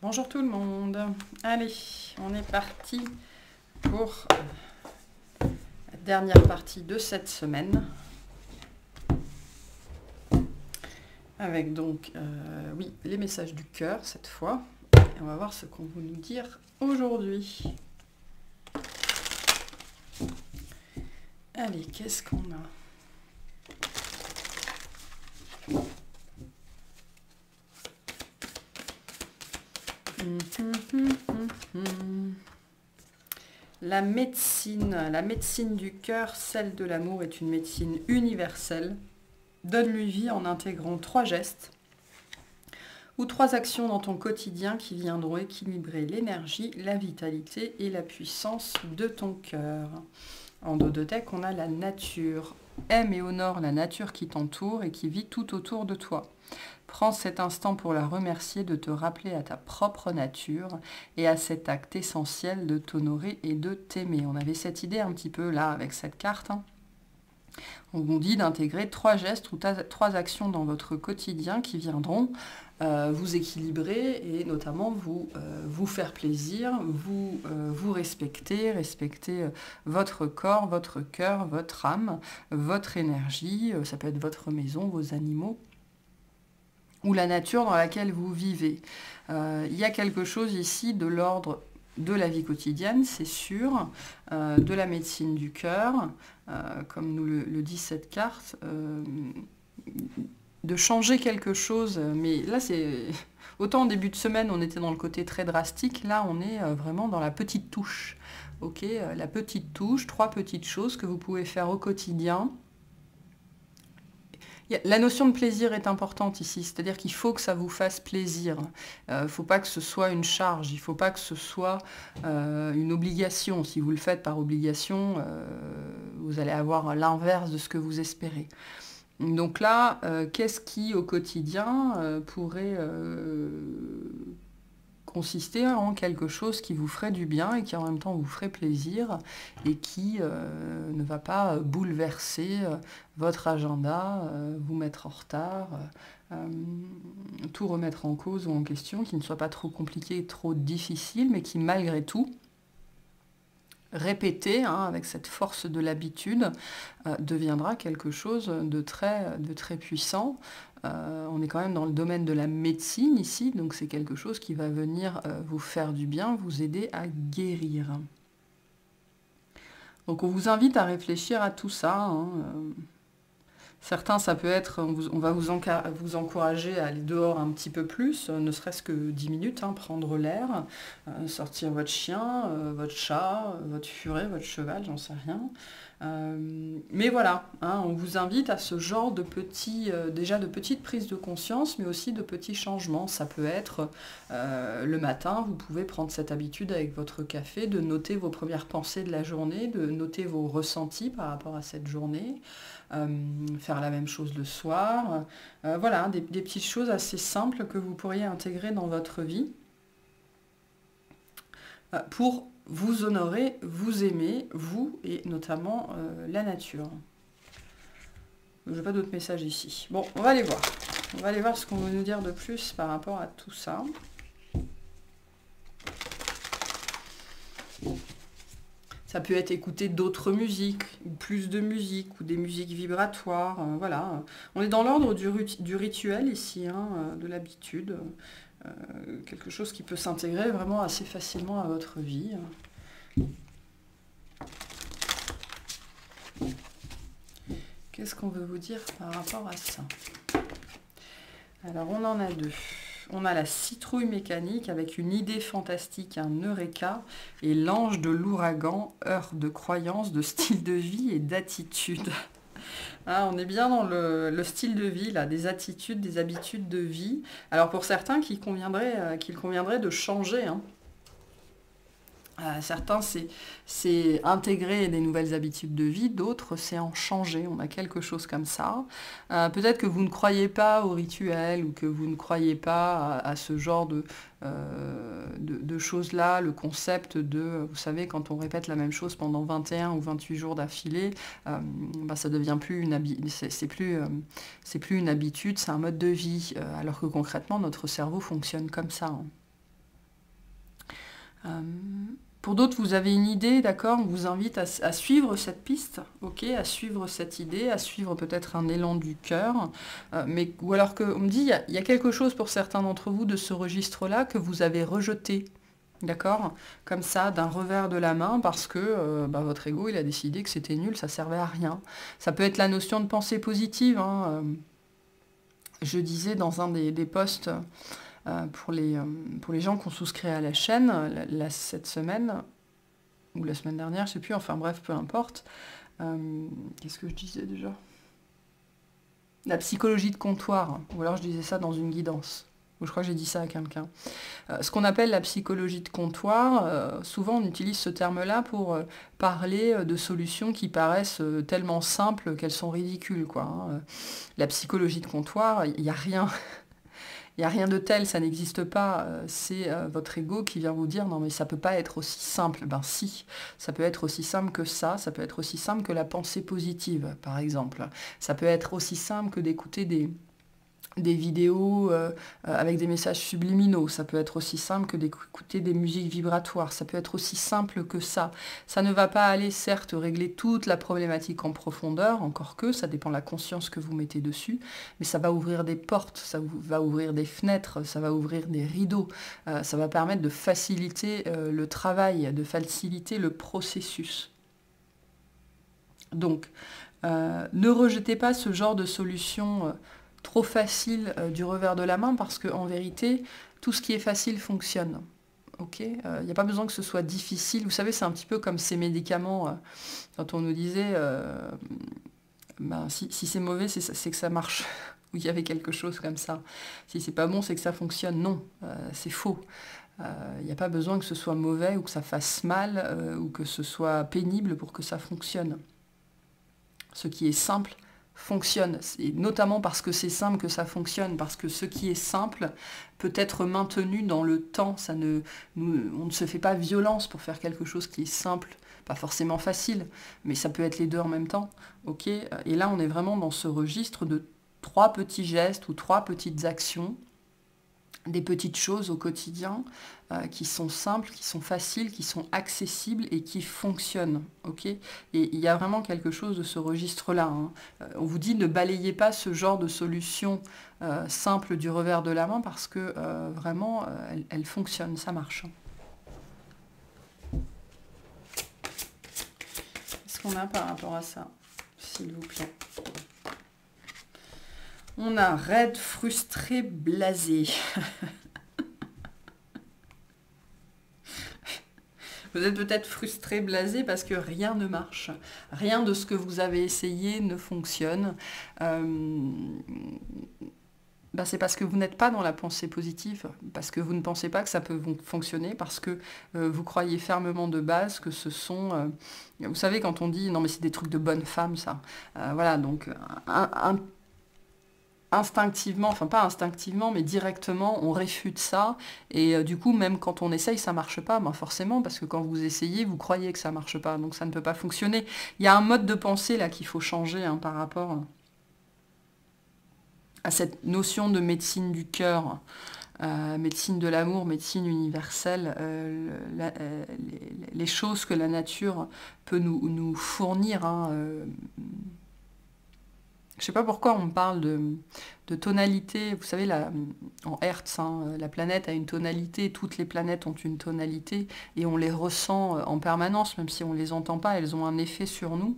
Bonjour tout le monde. Allez, on est parti pour la dernière partie de cette semaine. Avec donc, oui, les messages du cœur cette fois. Et on va voir ce qu'on veut nous dire aujourd'hui. Allez, qu'est-ce qu'on a ? La médecine du cœur, celle de l'amour, est une médecine universelle. Donne-lui vie en intégrant 3 gestes ou 3 actions dans ton quotidien qui viendront équilibrer l'énergie, la vitalité et la puissance de ton cœur. En dos de deck, on a la nature. Aime et honore la nature qui t'entoure et qui vit tout autour de toi. Prends cet instant pour la remercier de te rappeler à ta propre nature et à cet acte essentiel de t'honorer et de t'aimer. On avait cette idée un petit peu là avec cette carte. On vous dit d'intégrer 3 gestes ou 3 actions dans votre quotidien qui viendront vous équilibrer et notamment vous faire plaisir, vous respecter votre corps, votre cœur, votre âme, votre énergie, ça peut être votre maison, vos animaux, ou la nature dans laquelle vous vivez. Il y a quelque chose ici de l'ordre de la vie quotidienne, c'est sûr, de la médecine du cœur, comme nous le dit cette carte, de changer quelque chose, mais là c'est... Autant en début de semaine on était dans le côté très drastique, là on est vraiment dans la petite touche. Ok, la petite touche, 3 petites choses que vous pouvez faire au quotidien. La notion de plaisir est importante ici, c'est-à-dire qu'il faut que ça vous fasse plaisir. Il ne faut pas que ce soit une charge, il ne faut pas que ce soit une obligation. Si vous le faites par obligation, vous allez avoir l'inverse de ce que vous espérez. Donc là, qu'est-ce qui au quotidien pourrait consister en quelque chose qui vous ferait du bien et qui en même temps vous ferait plaisir et qui ne va pas bouleverser votre agenda, vous mettre en retard, tout remettre en cause ou en question, qui ne soit pas trop compliqué, trop difficile, mais qui malgré tout, répété avec cette force de l'habitude, deviendra quelque chose de très puissant. On est quand même dans le domaine de la médecine ici, donc c'est quelque chose qui va venir vous faire du bien, vous aider à guérir. Donc on vous invite à réfléchir à tout ça. Certains, ça peut être, on va vous encourager à aller dehors un petit peu plus, ne serait-ce que 10 minutes, prendre l'air, sortir votre chien, votre chat, votre furet, votre cheval, j'en sais rien. Mais voilà, on vous invite à ce genre de déjà de petites prises de conscience, mais aussi de petits changements. Ça peut être le matin, vous pouvez prendre cette habitude avec votre café, de noter vos premières pensées de la journée, de noter vos ressentis par rapport à cette journée. Faire la même chose le soir. Voilà, des petites choses assez simples que vous pourriez intégrer dans votre vie pour vous honorer, vous aimer, vous et notamment la nature. Je n'ai pas d'autres messages ici. Bon, on va aller voir. On va aller voir ce qu'on veut nous dire de plus par rapport à tout ça. Ça peut être écouter d'autres musiques, ou plus de musique, ou des musiques vibratoires. Voilà. On est dans l'ordre du rituel ici, de l'habitude. Quelque chose qui peut s'intégrer vraiment assez facilement à votre vie. Qu'est-ce qu'on veut vous dire par rapport à ça? Alors, on en a 2. On a la citrouille mécanique avec une idée fantastique, un eureka, et l'ange de l'ouragan, heure de croyance, de style de vie et d'attitude. On est bien dans le style de vie, là, des attitudes, des habitudes de vie. Alors pour certains, qu'il conviendrait de changer. Certains, c'est intégrer des nouvelles habitudes de vie, d'autres, c'est en changer. On a quelque chose comme ça. Peut-être que vous ne croyez pas au rituel ou que vous ne croyez pas à ce genre de choses-là, le concept de, vous savez, quand on répète la même chose pendant 21 ou 28 jours d'affilée, ça devient plus c'est plus une habitude, c'est un mode de vie, alors que concrètement, notre cerveau fonctionne comme ça. Pour d'autres, vous avez une idée, d'accord? On vous invite à suivre cette piste, ok? À suivre cette idée, à suivre peut-être un élan du cœur. Ou alors qu'on me dit, il y a quelque chose pour certains d'entre vous de ce registre-là que vous avez rejeté, d'accord? Comme ça, d'un revers de la main, parce que votre ego, il a décidé que c'était nul, ça servait à rien. Ça peut être la notion de pensée positive, hein. Je disais dans un des posts... pour les gens qui ont souscrit à la chaîne, cette semaine, ou la semaine dernière, je ne sais plus, enfin bref, peu importe. Qu'est-ce que je disais déjà? La psychologie de comptoir, ou alors je disais ça dans une guidance, ou je crois que j'ai dit ça à quelqu'un. Ce qu'on appelle la psychologie de comptoir, souvent on utilise ce terme-là pour parler de solutions qui paraissent tellement simples qu'elles sont ridicules, quoi, hein. La psychologie de comptoir, il n'y a rien... Il n'y a rien de tel, ça n'existe pas. C'est votre ego qui vient vous dire « Non, mais ça ne peut pas être aussi simple ». Ben si, ça peut être aussi simple que ça peut être aussi simple que la pensée positive, par exemple. Ça peut être aussi simple que d'écouter des vidéos avec des messages subliminaux. Ça peut être aussi simple que d'écouter des musiques vibratoires. Ça peut être aussi simple que ça. Ça ne va pas aller, certes, régler toute la problématique en profondeur, encore que ça dépend de la conscience que vous mettez dessus, mais ça va ouvrir des portes, ça va ouvrir des fenêtres, ça va ouvrir des rideaux, ça va permettre de faciliter le travail, de faciliter le processus. Donc, ne rejetez pas ce genre de solution trop facile du revers de la main, parce qu'en vérité, tout ce qui est facile fonctionne. Il n'y a pas besoin que ce soit difficile. Vous savez, c'est un petit peu comme ces médicaments, quand on nous disait, si c'est mauvais, c'est que ça marche. Ou il y avait quelque chose comme ça. Si c'est pas bon, c'est que ça fonctionne. Non, c'est faux. Il n'y a pas besoin que ce soit mauvais ou que ça fasse mal ou que ce soit pénible pour que ça fonctionne. Ce qui est simple fonctionne, et notamment parce que c'est simple que ça fonctionne, parce que ce qui est simple peut être maintenu dans le temps. On ne se fait pas violence pour faire quelque chose qui est simple, pas forcément facile, mais ça peut être les deux en même temps. Et là, on est vraiment dans ce registre de 3 petits gestes ou 3 petites actions, des petites choses au quotidien qui sont simples, qui sont faciles, qui sont accessibles et qui fonctionnent. Et il y a vraiment quelque chose de ce registre-là, hein. On vous dit ne balayez pas ce genre de solution simple du revers de la main, parce que vraiment, elle fonctionne, ça marche. Qu'est-ce qu'on a par rapport à ça, s'il vous plaît? On a raide, frustré, blasé. Vous êtes peut-être frustré, blasé, parce que rien ne marche. Rien de ce que vous avez essayé ne fonctionne. C'est parce que vous n'êtes pas dans la pensée positive, parce que vous ne pensez pas que ça peut fonctionner, parce que vous croyez fermement de base que ce sont... vous savez, quand on dit « non mais c'est des trucs de bonne femme, ça ». Voilà, donc instinctivement, enfin pas instinctivement, mais directement, on réfute ça. Et du coup, même quand on essaye, ça marche pas, forcément, parce que quand vous essayez, vous croyez que ça marche pas, donc ça ne peut pas fonctionner. Il y a un mode de pensée là qu'il faut changer, hein, par rapport à cette notion de médecine du cœur, médecine de l'amour, médecine universelle, les choses que la nature peut nous fournir, hein, je ne sais pas pourquoi on parle de tonalité. Vous savez, en Hertz, hein, la planète a une tonalité, toutes les planètes ont une tonalité, et on les ressent en permanence, même si on ne les entend pas, elles ont un effet sur nous.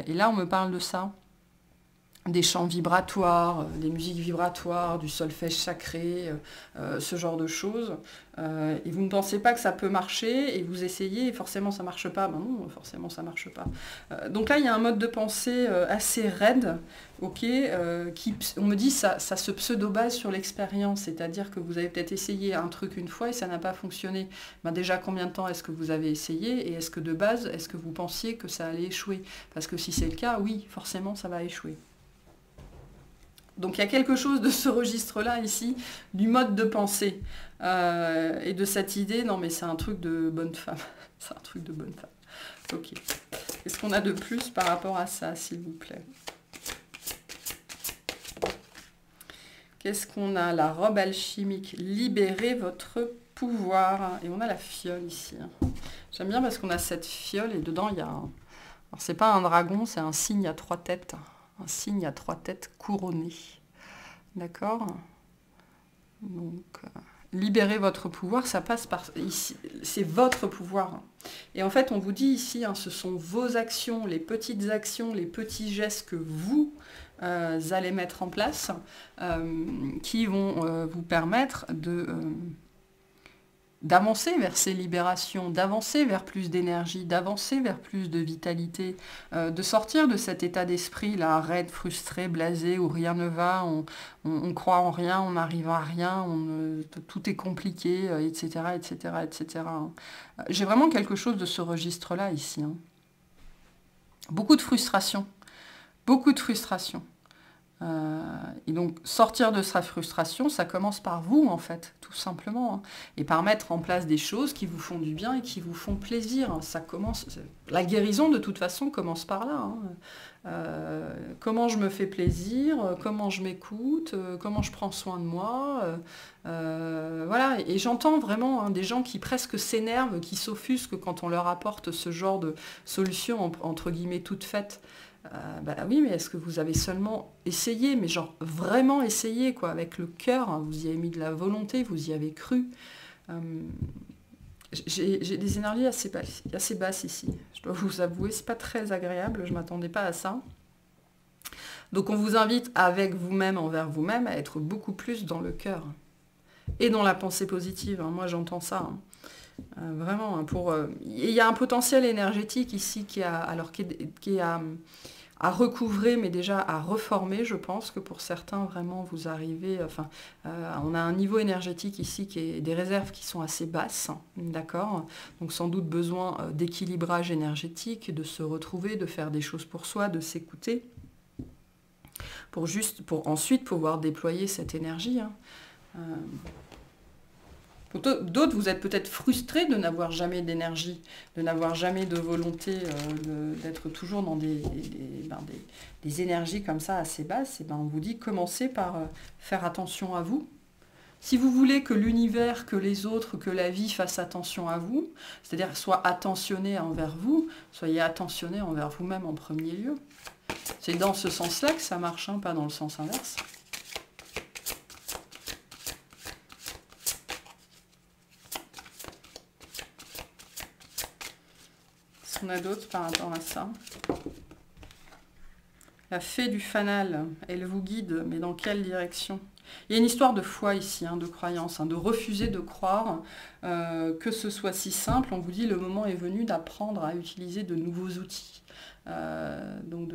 Et là, on me parle de ça. Des chants vibratoires, des musiques vibratoires, du solfège sacré, ce genre de choses. Et vous ne pensez pas que ça peut marcher, et vous essayez, et forcément ça ne marche pas. Non, forcément ça ne marche pas. Donc là, il y a un mode de pensée assez raide, qui, on me dit, ça se pseudo-base sur l'expérience, c'est-à-dire que vous avez peut-être essayé un truc une fois et ça n'a pas fonctionné. Déjà, combien de temps est-ce que vous avez essayé, et est-ce que de base, est-ce que vous pensiez que ça allait échouer? Parce que si c'est le cas, oui, forcément ça va échouer. Donc il y a quelque chose de ce registre-là ici, du mode de pensée, et de cette idée, non mais c'est un truc de bonne femme, c'est un truc de bonne femme. Qu'est-ce qu'on a de plus par rapport à ça, s'il vous plaît? Qu'est-ce qu'on a? La robe alchimique, libérez votre pouvoir. Et on a la fiole ici. J'aime bien parce qu'on a cette fiole et dedans, il y a un... Alors, c'est pas un dragon, c'est un cygne à 3 têtes. Un cygne à 3 têtes couronné. D'accord? Donc, libérez votre pouvoir, ça passe par ici. C'est votre pouvoir. Et en fait, on vous dit ici, hein, ce sont vos actions, les petits gestes que vous allez mettre en place qui vont vous permettre d'avancer vers ces libérations, d'avancer vers plus d'énergie, d'avancer vers plus de vitalité, de sortir de cet état d'esprit-là, raide, frustré, blasé, où rien ne va, on croit en rien, on n'arrive à rien, tout est compliqué, etc., etc., etc. J'ai vraiment quelque chose de ce registre-là ici. Hein. Beaucoup de frustration, beaucoup de frustration. Et donc sortir de sa frustration, ça commence par vous en fait, tout simplement, hein. Et par mettre en place des choses qui vous font du bien et qui vous font plaisir. Ça commence, la guérison de toute façon commence par là. Hein. Comment je me fais plaisir, comment je m'écoute, comment je prends soin de moi. Voilà, et j'entends vraiment hein, des gens qui presque s'énervent, qui s'offusquent quand on leur apporte ce genre de solution entre guillemets toute faite. Bah oui, mais est-ce que vous avez seulement essayé, mais genre vraiment essayé, quoi, avec le cœur, hein, vous y avez mis de la volonté, vous y avez cru. J'ai des énergies assez basses ici, je dois vous avouer, c'est pas très agréable, je m'attendais pas à ça. Donc on vous invite avec vous-même, envers vous-même, à être beaucoup plus dans le cœur et dans la pensée positive, hein, moi j'entends ça. Hein. Vraiment, hein, il y a un potentiel énergétique ici qui est à recouvrer, mais déjà à reformer. Je pense que pour certains, vraiment, vous arrivez... on a un niveau énergétique ici, des réserves qui sont assez basses, hein, d'accord? Donc sans doute besoin d'équilibrage énergétique, de se retrouver, de faire des choses pour soi, de s'écouter, pour ensuite pouvoir déployer cette énergie. Hein. Pour d'autres, vous êtes peut-être frustrés de n'avoir jamais d'énergie, de n'avoir jamais de volonté, d'être toujours dans des énergies comme ça assez basses. Et ben on vous dit, commencez par faire attention à vous. Si vous voulez que l'univers, que les autres, que la vie fassent attention à vous, c'est-à-dire soit attentionné envers vous, soyez attentionné envers vous-même en premier lieu. C'est dans ce sens-là que ça marche, hein, pas dans le sens inverse. On a d'autres par rapport à ça. La fée du fanal, elle vous guide, mais dans quelle direction? Il y a une histoire de foi ici, hein, de croyance, hein, de refuser de croire que ce soit si simple. On vous dit le moment est venu d'apprendre à utiliser de nouveaux outils. Donc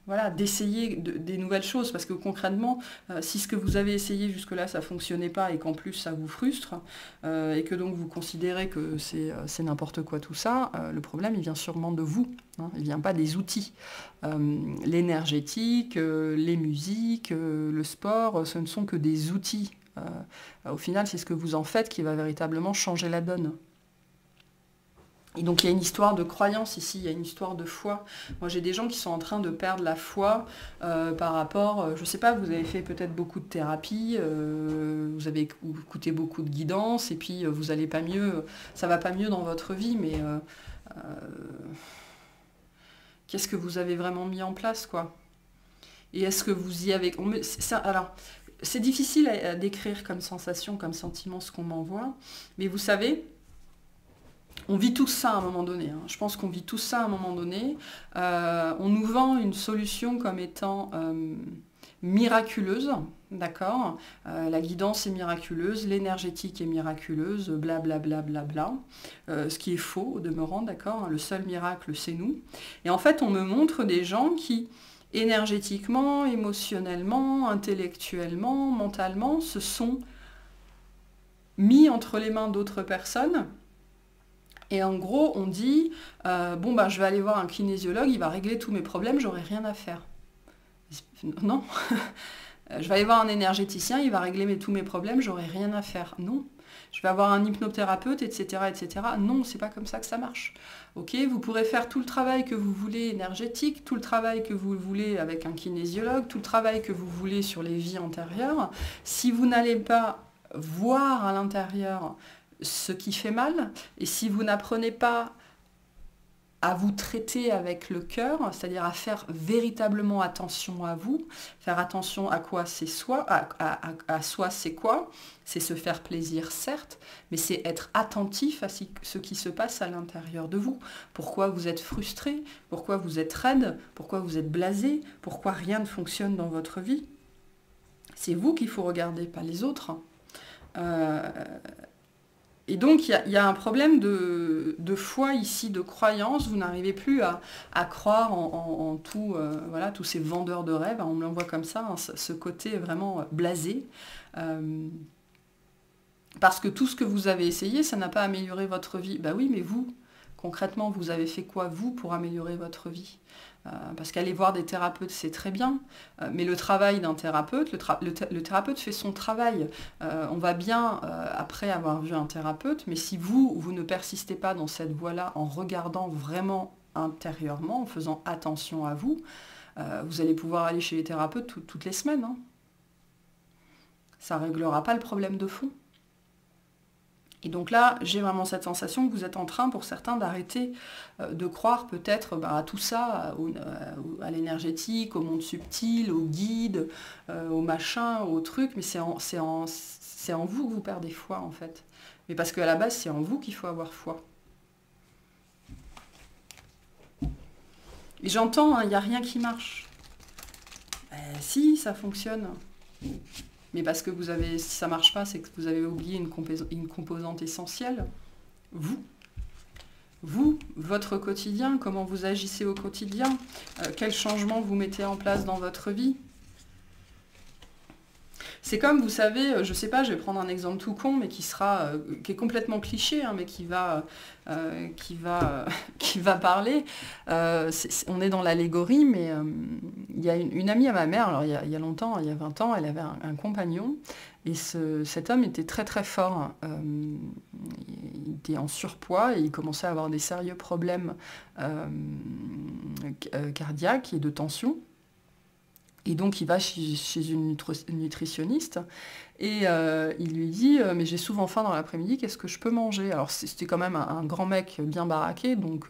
voilà, d'essayer des nouvelles choses, parce que concrètement, si ce que vous avez essayé jusque-là, ça ne fonctionnait pas, et qu'en plus ça vous frustre, et que donc vous considérez que c'est n'importe quoi tout ça, le problème, il vient sûrement de vous, hein, il ne vient pas des outils. L'énergétique, les musiques, le sport, ce ne sont que des outils. Au final, c'est ce que vous en faites qui va véritablement changer la donne. Et donc il y a une histoire de croyance ici, il y a une histoire de foi. Moi j'ai des gens qui sont en train de perdre la foi par rapport, je ne sais pas, vous avez fait peut-être beaucoup de thérapie, vous avez écouté beaucoup de guidance, et puis vous allez pas mieux, ça va pas mieux dans votre vie, mais qu'est-ce que vous avez vraiment mis en place, quoi? Et est-ce que vous y avez... Alors, c'est difficile à décrire comme sensation, comme sentiment, ce qu'on m'envoie, mais vous savez... On vit tous ça à un moment donné. Hein. Je pense qu'on vit tous ça à un moment donné. On nous vend une solution comme étant miraculeuse, d'accord? La guidance est miraculeuse, l'énergétique est miraculeuse, blablabla, bla, bla, bla, ce qui est faux au demeurant, d'accord? Le seul miracle, c'est nous. Et en fait, on me montre des gens qui, énergétiquement, émotionnellement, intellectuellement, mentalement, se sont mis entre les mains d'autres personnes. Et en gros, on dit, bon, bah, je vais aller voir un kinésiologue, il va régler tous mes problèmes, j'aurai rien à faire. Non. Je vais aller voir un énergéticien, il va régler tous mes problèmes, j'aurai rien à faire. Non. Je vais avoir un hypnothérapeute, etc., etc. Non, c'est pas comme ça que ça marche. Ok, vous pourrez faire tout le travail que vous voulez énergétique, tout le travail que vous voulez avec un kinésiologue, tout le travail que vous voulez sur les vies antérieures. Si vous n'allez pas voir à l'intérieur ce qui fait mal. Et si vous n'apprenez pas à vous traiter avec le cœur, c'est-à-dire à faire véritablement attention à vous, faire attention à quoi c'est soi, à soi c'est quoi, c'est se faire plaisir certes, mais c'est être attentif à ce qui se passe à l'intérieur de vous. Pourquoi vous êtes frustré, pourquoi vous êtes raide, pourquoi vous êtes blasé, pourquoi rien ne fonctionne dans votre vie. C'est vous qu'il faut regarder, pas les autres. Et donc, il y a un problème de foi ici, de croyance. Vous n'arrivez plus à croire en tout, voilà, tous ces vendeurs de rêves. On me l'envoie comme ça, hein, ce côté vraiment blasé. Parce que tout ce que vous avez essayé, ça n'a pas amélioré votre vie. Bah oui, mais vous, concrètement, vous avez fait quoi, vous, pour améliorer votre vie ? Parce qu'aller voir des thérapeutes, c'est très bien, mais le travail d'un thérapeute, le thérapeute fait son travail. On va bien après avoir vu un thérapeute, mais si vous ne persistez pas dans cette voie-là en regardant vraiment intérieurement, en faisant attention à vous, vous allez pouvoir aller chez les thérapeutes toutes les semaines. Hein. Ça ne réglera pas le problème de fond. Et donc là, j'ai vraiment cette sensation que vous êtes en train, pour certains, d'arrêter de croire peut-être à tout ça, à l'énergétique, au monde subtil, au guide, au machin, au truc, mais c'est en vous que vous perdez foi, en fait. Mais parce qu'à la base, c'est en vous qu'il faut avoir foi. Et j'entends, il n'y a rien qui marche. Si, ça fonctionne. Mais parce que si ça ne marche pas, c'est que vous avez oublié une composante essentielle. Vous, votre quotidien, comment vous agissez au quotidien, quels changements vous mettez en place dans votre vie. C'est comme, vous savez, je ne sais pas, je vais prendre un exemple tout con, mais qui est complètement cliché, hein, mais qui va parler. On est dans l'allégorie, mais il y a une amie à ma mère, alors il y a longtemps, il y a 20 ans, elle avait un compagnon, et cet homme était très très fort. Il était en surpoids et il commençait à avoir des sérieux problèmes cardiaques et de tension. Et donc, il va chez une nutritionniste et il lui dit « Mais j'ai souvent faim dans l'après-midi, qu'est-ce que je peux manger ?» Alors, c'était quand même un grand mec bien baraqué, donc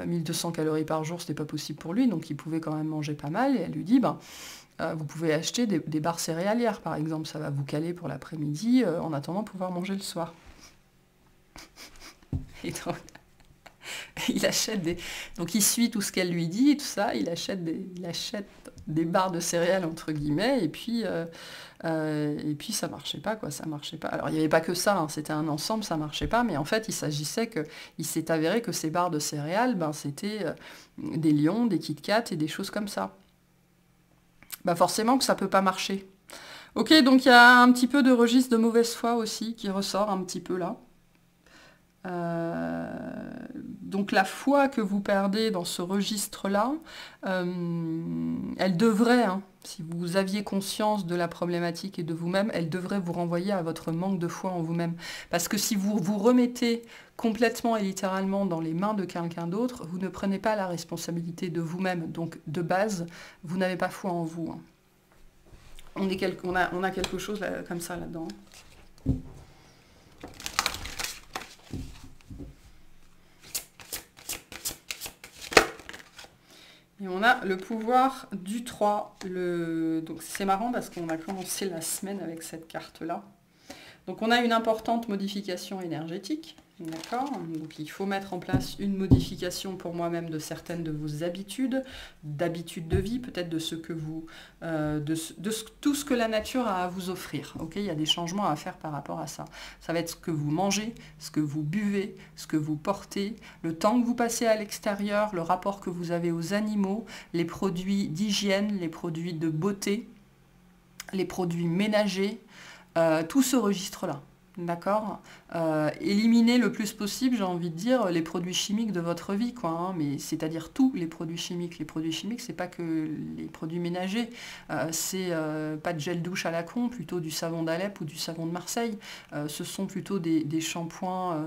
1200 calories par jour, c'était pas possible pour lui, donc il pouvait quand même manger pas mal. Et elle lui dit vous pouvez acheter des barres céréalières, par exemple, ça va vous caler pour l'après-midi, en attendant de pouvoir manger le soir. » Et donc, il achète donc il suit tout ce qu'elle lui dit et tout ça, il achète des barres de céréales entre guillemets, et puis ça marchait pas, quoi, ça marchait pas. Alors il n'y avait pas que ça, hein, c'était un ensemble, ça marchait pas, mais en fait il s'est avéré que ces barres de céréales, c'était des Lions, des Kit Kat et des choses comme ça. Forcément que ça peut pas marcher. Ok, donc il y a un petit peu de registre de mauvaise foi aussi qui ressort un petit peu là. Donc la foi que vous perdez dans ce registre-là, elle devrait, hein, si vous aviez conscience de la problématique et de vous-même, elle devrait vous renvoyer à votre manque de foi en vous-même. Parce que si vous vous remettez complètement et littéralement dans les mains de quelqu'un d'autre, vous ne prenez pas la responsabilité de vous-même. Donc de base, vous n'avez pas foi en vous. Hein. On a quelque chose là, comme ça là-dedans. Et on a le pouvoir du 3. Donc c'est marrant parce qu'on a commencé la semaine avec cette carte-là. Donc on a une importante modification énergétique. D'accord ? Donc il faut mettre en place une modification pour moi-même de certaines de vos habitudes, d'habitudes de vie, peut-être de ce que vous, tout ce que la nature a à vous offrir. Okay ? Il y a des changements à faire par rapport à ça. Ça va être ce que vous mangez, ce que vous buvez, ce que vous portez, le temps que vous passez à l'extérieur, le rapport que vous avez aux animaux, les produits d'hygiène, les produits de beauté, les produits ménagers, tout ce registre-là. D'accord, éliminer le plus possible, j'ai envie de dire, les produits chimiques de votre vie, quoi, hein, mais c'est-à-dire tous les produits chimiques. Les produits chimiques, c'est pas que les produits ménagers, c'est pas de gel douche à la con, plutôt du savon d'Alep ou du savon de Marseille. Ce sont plutôt des shampoings,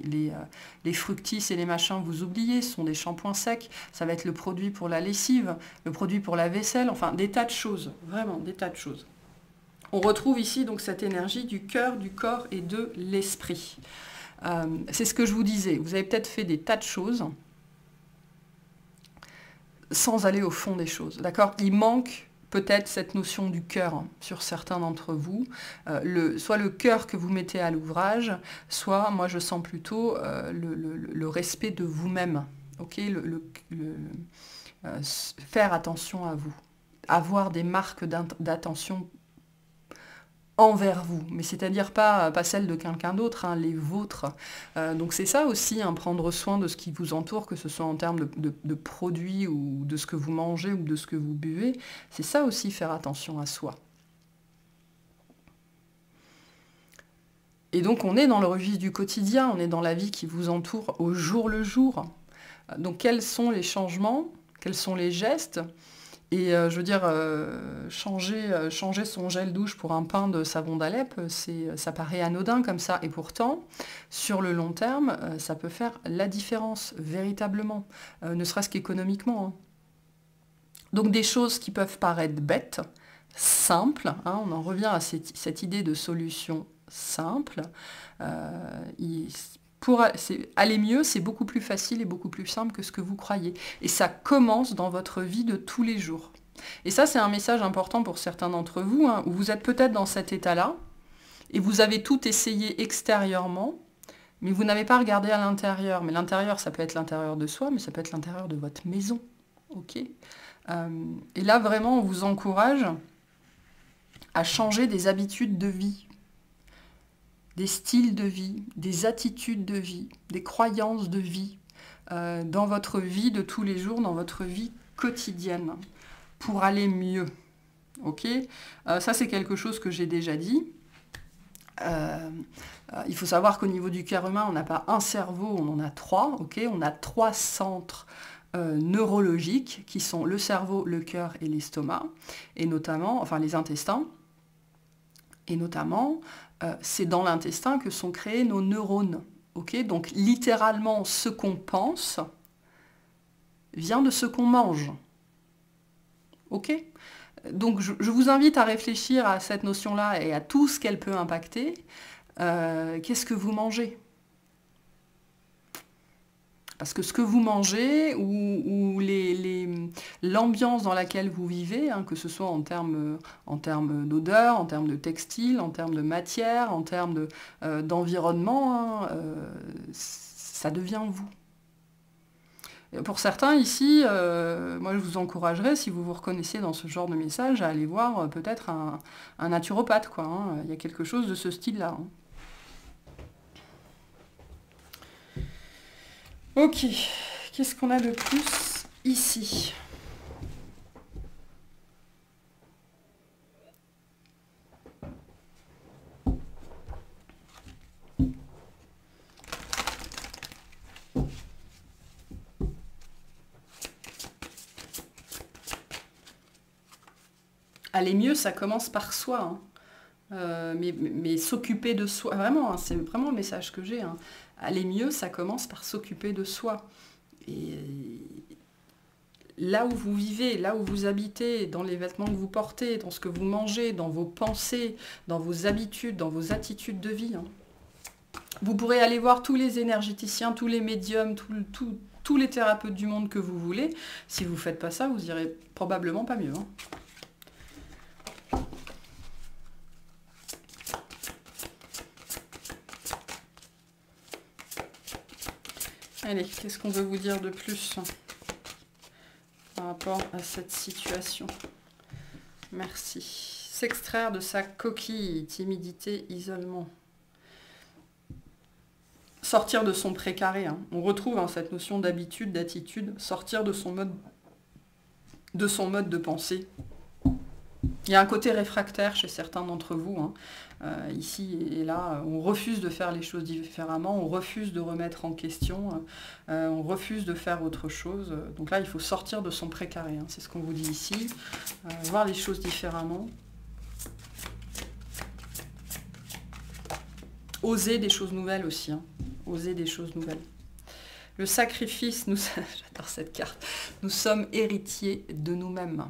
les fructis et les machins, vous oubliez, ce sont des shampoings secs. Ça va être le produit pour la lessive, le produit pour la vaisselle, enfin des tas de choses, vraiment des tas de choses. On retrouve ici donc cette énergie du cœur, du corps et de l'esprit. C'est ce que je vous disais. Vous avez peut-être fait des tas de choses sans aller au fond des choses. D'accord? Il manque peut-être cette notion du cœur hein, sur certains d'entre vous. Soit le cœur que vous mettez à l'ouvrage, soit, moi je sens plutôt le respect de vous-même. Okay, faire attention à vous. Avoir des marques d'attention envers vous, mais c'est-à-dire pas celles de quelqu'un d'autre, hein, les vôtres. Donc c'est ça aussi, hein, prendre soin de ce qui vous entoure, que ce soit en termes de produits ou de ce que vous mangez ou de ce que vous buvez. C'est ça aussi, faire attention à soi. Et donc on est dans le registre du quotidien, on est dans la vie qui vous entoure au jour le jour. Donc quels sont les changements, quels sont les gestes? Et je veux dire, changer son gel douche pour un pain de savon d'Alep, ça paraît anodin comme ça. Et pourtant, sur le long terme, ça peut faire la différence, véritablement. Ne serait-ce qu'économiquement. Hein. Donc des choses qui peuvent paraître bêtes, simples. Hein, on en revient à cette idée de solution simple. Pour aller mieux, c'est beaucoup plus facile et beaucoup plus simple que ce que vous croyez. Et ça commence dans votre vie de tous les jours. Et ça, c'est un message important pour certains d'entre vous, hein, où vous êtes peut-être dans cet état-là, et vous avez tout essayé extérieurement, mais vous n'avez pas regardé à l'intérieur. Mais l'intérieur, ça peut être l'intérieur de soi, mais ça peut être l'intérieur de votre maison. Okay, et là, vraiment, on vous encourage à changer des habitudes de vie, des styles de vie, des attitudes de vie, des croyances de vie, dans votre vie de tous les jours, dans votre vie quotidienne, pour aller mieux. Ok, ça, c'est quelque chose que j'ai déjà dit. Il faut savoir qu'au niveau du cœur humain, on n'a pas un cerveau, on en a 3. Okay, on a 3 centres neurologiques, qui sont le cerveau, le cœur et l'estomac, et notamment, enfin les intestins, et notamment, c'est dans l'intestin que sont créés nos neurones. Okay, donc littéralement, ce qu'on pense vient de ce qu'on mange. Ok, donc je vous invite à réfléchir à cette notion-là et à tout ce qu'elle peut impacter. Qu'est-ce que vous mangez? Parce que ce que vous mangez ou l'ambiance dans laquelle vous vivez, hein, que ce soit en termes d'odeur, en termes de textile, en termes de matière, en termes d'environnement, hein, ça devient vous. Et pour certains ici, moi je vous encouragerais, si vous vous reconnaissez dans ce genre de message, à aller voir peut-être un naturopathe, quoi, hein. Il y a quelque chose de ce style-là. Hein. Ok, qu'est-ce qu'on a de plus ici? Aller mieux, ça commence par soi. Hein. Mais s'occuper de soi, vraiment, hein, c'est vraiment le message que j'ai. Hein. Aller mieux, ça commence par s'occuper de soi. Et là où vous vivez, là où vous habitez, dans les vêtements que vous portez, dans ce que vous mangez, dans vos pensées, dans vos habitudes, dans vos attitudes de vie. Hein. Vous pourrez aller voir tous les énergéticiens, tous les médiums, tous les thérapeutes du monde que vous voulez. Si vous ne faites pas ça, vous irez probablement pas mieux. Hein. Allez, qu'est-ce qu'on veut vous dire de plus par rapport à cette situation? Merci. S'extraire de sa coquille, timidité, isolement. Sortir de son précaré. Hein. On retrouve hein, cette notion d'habitude, d'attitude. Sortir de son mode de pensée. Il y a un côté réfractaire chez certains d'entre vous. Hein. Ici et là, on refuse de faire les choses différemment, on refuse de remettre en question, on refuse de faire autre chose. Donc là, il faut sortir de son précaré. Hein. C'est ce qu'on vous dit ici. Voir les choses différemment. Oser des choses nouvelles aussi. Hein. Oser des choses nouvelles. Le sacrifice, j'adore cette carte. Nous sommes héritiers de nous-mêmes.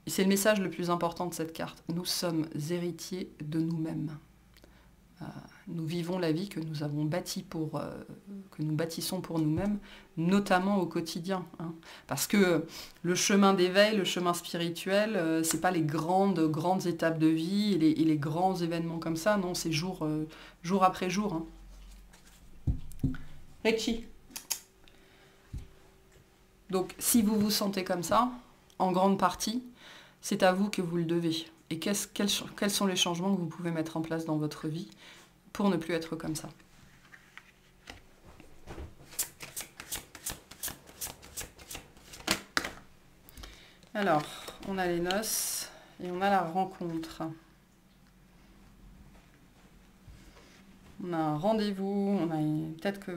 c'est le message le plus important de cette carte. Nous sommes héritiers de nous-mêmes. Nous vivons la vie que nous avons bâtie que nous bâtissons pour nous-mêmes, notamment au quotidien. Hein. Parce que le chemin d'éveil, le chemin spirituel, c'est pas les grandes étapes de vie et les grands événements comme ça, non, c'est jour après jour. Hein. Richie. Donc, si vous vous sentez comme ça, en grande partie, c'est à vous que vous le devez. Et quels sont les changements que vous pouvez mettre en place dans votre vie pour ne plus être comme ça. Alors, on a les noces et on a la rencontre. On a un rendez-vous, on a peut-être que...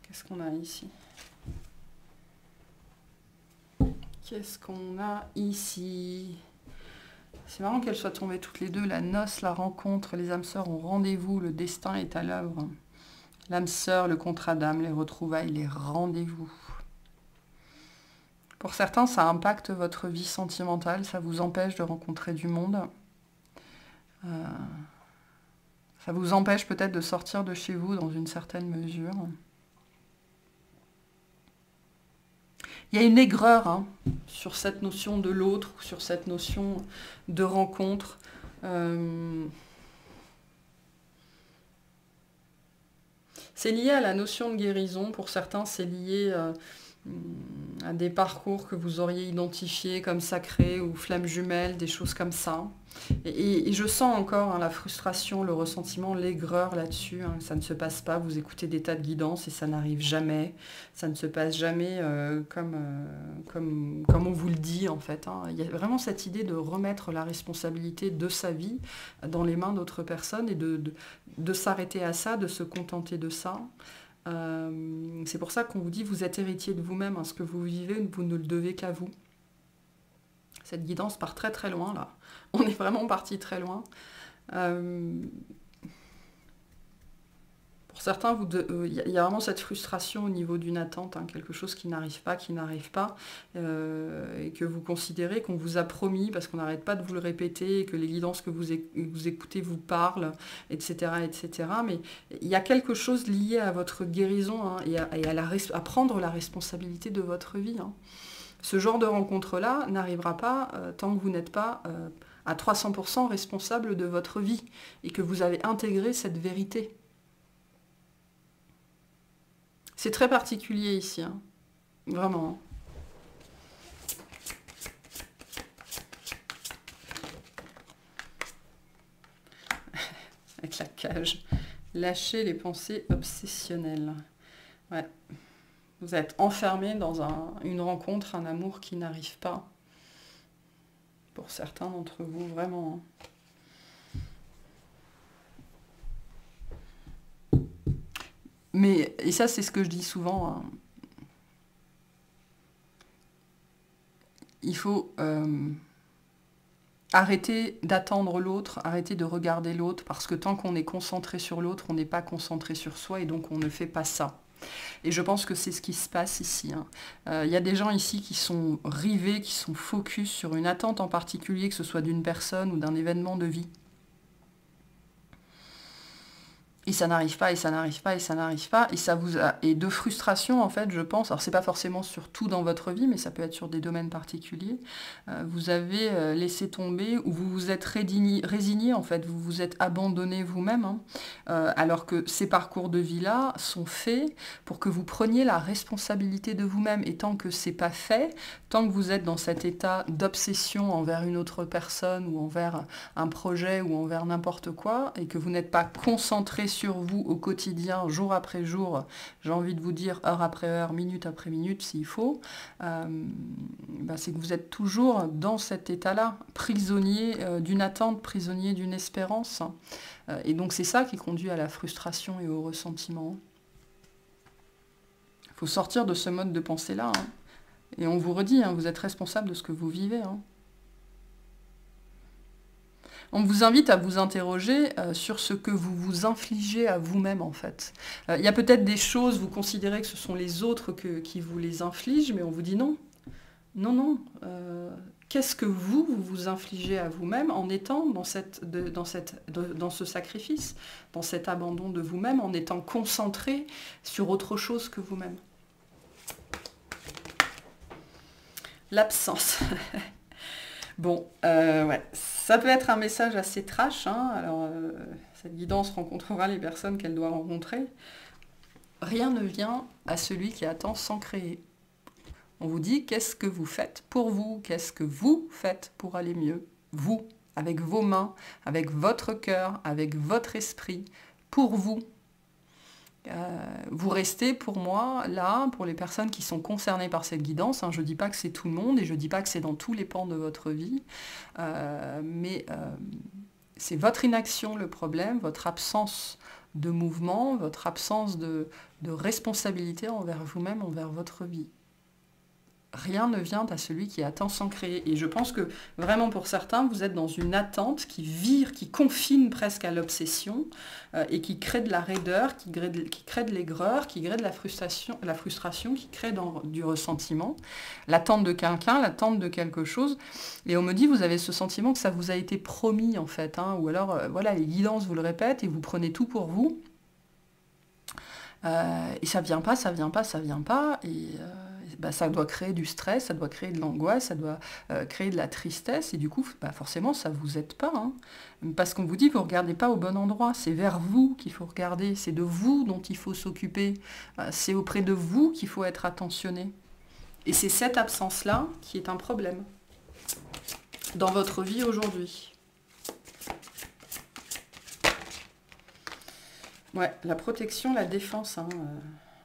Qu'est-ce qu'on a ici? Qu'est-ce qu'on a ici? C'est marrant qu'elles soient tombées toutes les deux, la noce, la rencontre, les âmes sœurs ont rendez-vous, le destin est à l'œuvre. L'âme sœur, le contrat d'âme, les retrouvailles, les rendez-vous. Pour certains, ça impacte votre vie sentimentale, ça vous empêche de rencontrer du monde. Ça vous empêche peut-être de sortir de chez vous dans une certaine mesure. Il y a une aigreur hein, sur cette notion de l'autre, sur cette notion de rencontre. C'est lié à la notion de guérison. Pour certains, c'est lié à des parcours que vous auriez identifiés comme sacrés ou flammes jumelles, des choses comme ça. Et je sens encore hein, la frustration, le ressentiment, l'aigreur là-dessus. Hein. Ça ne se passe pas, vous écoutez des tas de guidances et ça n'arrive jamais. Ça ne se passe jamais comme on vous le dit en fait. Hein. Il y a vraiment cette idée de remettre la responsabilité de sa vie dans les mains d'autres personnes et de s'arrêter à ça, de se contenter de ça. C'est pour ça qu'on vous dit vous êtes héritier de vous-même, hein, ce que vous vivez, vous ne le devez qu'à vous. Cette guidance part très très loin là. On est vraiment parti très loin. Pour certains, il y a vraiment cette frustration au niveau d'une attente, hein, quelque chose qui n'arrive pas, et que vous considérez qu'on vous a promis, parce qu'on n'arrête pas de vous le répéter, et que les guidances que vous écoutez vous parlent, etc., etc. Mais il y a quelque chose lié à votre guérison hein, et à prendre la responsabilité de votre vie. Hein. Ce genre de rencontre-là n'arrivera pas tant que vous n'êtes pas à 300% responsable de votre vie et que vous avez intégré cette vérité. C'est très particulier ici, hein. Vraiment. Avec la cage. Lâchez les pensées obsessionnelles. Ouais. Vous êtes enfermé dans une rencontre, un amour qui n'arrive pas. Pour certains d'entre vous, vraiment. Mais, et ça c'est ce que je dis souvent, hein, il faut arrêter d'attendre l'autre, arrêter de regarder l'autre, parce que tant qu'on est concentré sur l'autre, on n'est pas concentré sur soi et donc on ne fait pas ça. Et je pense que c'est ce qui se passe ici. Hein. Y a des gens ici qui sont rivés, qui sont focus sur une attente en particulier, que ce soit d'une personne ou d'un événement de vie. Et ça n'arrive pas, et ça n'arrive pas, et ça n'arrive pas, et ça vous a... Et de frustration, en fait, je pense, alors c'est pas forcément sur tout dans votre vie, mais ça peut être sur des domaines particuliers, vous avez laissé tomber, ou vous vous êtes résigné, en fait, vous vous êtes abandonné vous-même, hein, alors que ces parcours de vie-là sont faits pour que vous preniez la responsabilité de vous-même, et tant que c'est pas fait, tant que vous êtes dans cet état d'obsession envers une autre personne, ou envers un projet, ou envers n'importe quoi, et que vous n'êtes pas concentré sur vous au quotidien, jour après jour, j'ai envie de vous dire heure après heure, minute après minute s'il faut, c'est que vous êtes toujours dans cet état-là, prisonnier d'une attente, prisonnier d'une espérance. Et donc c'est ça qui conduit à la frustration et au ressentiment. Il faut sortir de ce mode de pensée-là. Hein. Et on vous redit, hein, vous êtes responsable de ce que vous vivez. Hein. On vous invite à vous interroger sur ce que vous vous infligez à vous-même, en fait. Il y a peut-être des choses, vous considérez que ce sont les autres qui vous les infligent, mais on vous dit non. Non, non. Qu'est-ce que vous vous infligez à vous-même en étant dans ce sacrifice, dans cet abandon de vous-même, en étant concentré sur autre chose que vous-même? L'absence. Bon, ouais, ça peut être un message assez trash, hein. Alors, cette guidance rencontrera les personnes qu'elle doit rencontrer. Rien ne vient à celui qui attend sans créer. On vous dit, qu'est-ce que vous faites pour vous? Qu'est-ce que vous faites pour aller mieux? Vous, avec vos mains, avec votre cœur, avec votre esprit, pour vous. Vous restez pour moi là, pour les personnes qui sont concernées par cette guidance, hein. Je ne dis pas que c'est tout le monde et je ne dis pas que c'est dans tous les pans de votre vie, mais c'est votre inaction le problème, votre absence de mouvement, votre absence de responsabilité envers vous-même, envers votre vie. Rien ne vient à celui qui attend sans créer. Et je pense que vraiment pour certains, vous êtes dans une attente qui vire, qui confine presque à l'obsession et qui crée de la raideur, qui crée de l'aigreur, qui crée de la frustration, qui crée du ressentiment. L'attente de quelqu'un, l'attente de quelque chose. Et on me dit, vous avez ce sentiment que ça vous a été promis en fait, hein, ou alors, voilà, les guidances vous le répètent et vous prenez tout pour vous. Et ça vient pas, ça vient pas, ça vient pas. Et ça doit créer du stress, ça doit créer de l'angoisse, ça doit créer de la tristesse. Et du coup, forcément, ça vous aide pas, hein. Parce qu'on vous dit, vous ne regardez pas au bon endroit. C'est vers vous qu'il faut regarder. C'est de vous dont il faut s'occuper. C'est auprès de vous qu'il faut être attentionné. Et c'est cette absence-là qui est un problème dans votre vie aujourd'hui. Ouais, la protection, la défense, hein,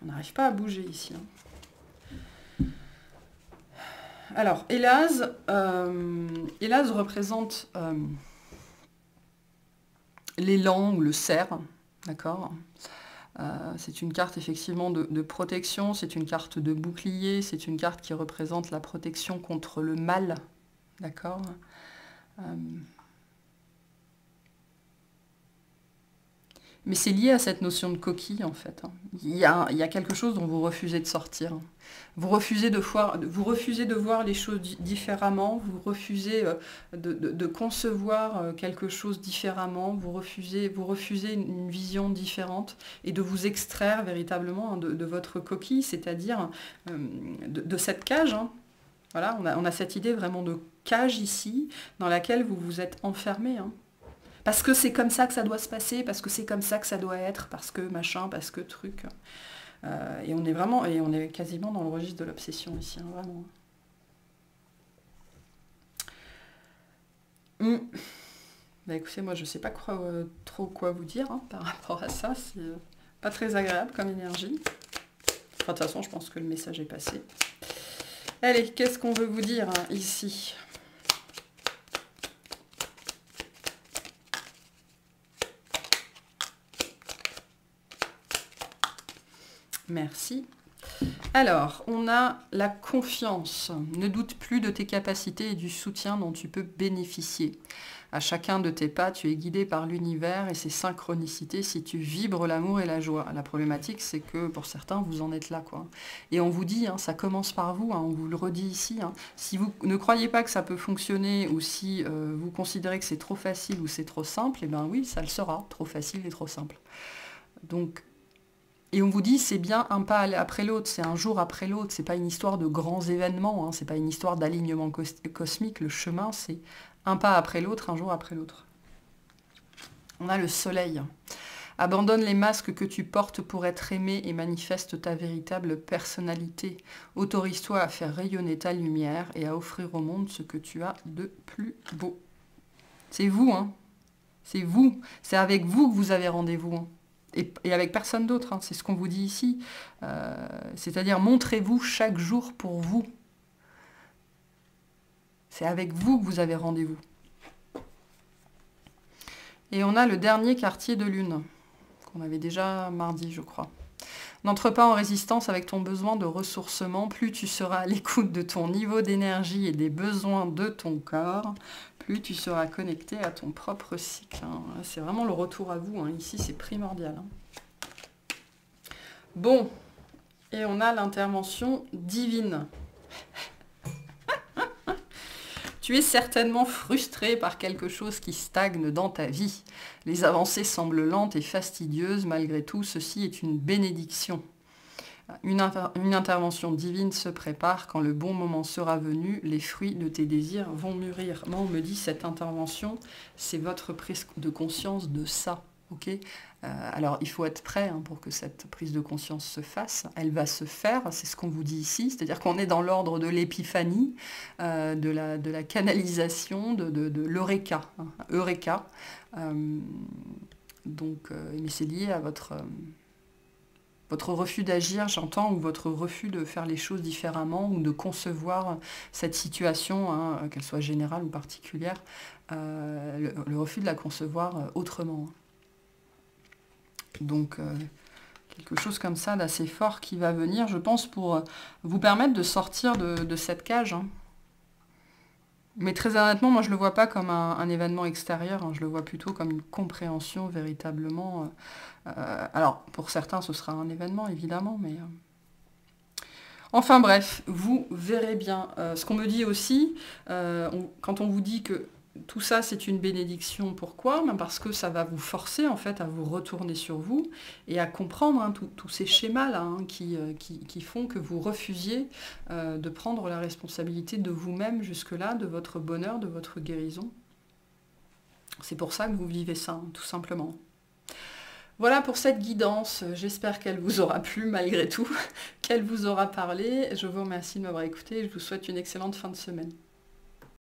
on n'arrive pas à bouger ici, hein. Alors, Élaz représente l'élan ou le cerf, d'accord. C'est une carte effectivement de protection, c'est une carte de bouclier, c'est une carte qui représente la protection contre le mal, d'accord. Mais c'est lié à cette notion de coquille, en fait, hein. Il y a quelque chose dont vous refusez de sortir. Vous refusez de voir les choses différemment, vous refusez de concevoir quelque chose différemment, vous refusez une vision différente et de vous extraire véritablement, hein, de votre coquille, c'est-à-dire de cette cage, hein. Voilà, on a cette idée vraiment de cage ici, dans laquelle vous vous êtes enfermé, hein. Parce que c'est comme ça que ça doit se passer, parce que c'est comme ça que ça doit être, parce que machin, parce que truc. Et on est quasiment dans le registre de l'obsession ici, hein, vraiment. Écoutez, moi je ne sais pas trop quoi vous dire, hein, par rapport à ça. C'est pas très agréable comme énergie. Enfin, de toute façon, je pense que le message est passé. Allez, qu'est-ce qu'on veut vous dire, hein, ici ? Merci. Alors, on a la confiance. Ne doute plus de tes capacités et du soutien dont tu peux bénéficier. À chacun de tes pas, tu es guidé par l'univers et ses synchronicités si tu vibres l'amour et la joie. La problématique, c'est que pour certains, vous en êtes là, quoi. Et on vous dit, hein, ça commence par vous, hein, on vous le redit ici. Hein. Si vous ne croyez pas que ça peut fonctionner ou si vous considérez que c'est trop facile ou c'est trop simple, eh bien oui, ça le sera, trop facile et trop simple. Donc, et on vous dit, c'est bien un pas après l'autre, c'est un jour après l'autre, c'est pas une histoire de grands événements, hein, c'est pas une histoire d'alignement cosmique, le chemin, c'est un pas après l'autre, un jour après l'autre. On a le soleil. Abandonne les masques que tu portes pour être aimé et manifeste ta véritable personnalité. Autorise-toi à faire rayonner ta lumière et à offrir au monde ce que tu as de plus beau. C'est vous, hein. C'est vous. C'est avec vous que vous avez rendez-vous, hein. Et avec personne d'autre, hein, c'est ce qu'on vous dit ici. C'est-à-dire, montrez-vous chaque jour pour vous. C'est avec vous que vous avez rendez-vous. Et on a le dernier quartier de lune, qu'on avait déjà mardi, je crois. N'entre pas en résistance avec ton besoin de ressourcement. Plus tu seras à l'écoute de ton niveau d'énergie et des besoins de ton corps, plus tu seras connecté à ton propre cycle, hein. C'est vraiment le retour à vous, hein. Ici, c'est primordial, hein. Bon, et on a l'intervention divine. Tu es certainement frustré par quelque chose qui stagne dans ta vie. Les avancées semblent lentes et fastidieuses, malgré tout, ceci est une bénédiction. Une intervention divine se prépare, quand le bon moment sera venu, les fruits de tes désirs vont mûrir. Moi, on me dit, cette intervention, c'est votre prise de conscience de ça. Okay, alors, il faut être prêt pour que cette prise de conscience se fasse. Elle va se faire, c'est ce qu'on vous dit ici, c'est-à-dire qu'on est dans l'ordre de l'épiphanie, de la canalisation, de l'eureka. Eureka. Mais c'est lié à votre refus d'agir, j'entends, ou votre refus de faire les choses différemment, ou de concevoir cette situation, qu'elle soit générale ou particulière, le refus de la concevoir autrement. Donc, quelque chose comme ça d'assez fort qui va venir, je pense, pour vous permettre de sortir de cette cage. Mais très honnêtement, moi je ne le vois pas comme un événement extérieur, je le vois plutôt comme une compréhension véritablement. Alors, pour certains, ce sera un événement, évidemment, mais... Enfin bref, vous verrez bien. Ce qu'on me dit aussi, quand on vous dit que tout ça, c'est une bénédiction. Pourquoi ? Parce que ça va vous forcer, en fait, à vous retourner sur vous et à comprendre tous ces schémas-là qui font que vous refusiez de prendre la responsabilité de vous-même jusque-là, de votre bonheur, de votre guérison. C'est pour ça que vous vivez ça, tout simplement. Voilà pour cette guidance. J'espère qu'elle vous aura plu malgré tout, qu'elle vous aura parlé. Je vous remercie de m'avoir écouté et je vous souhaite une excellente fin de semaine.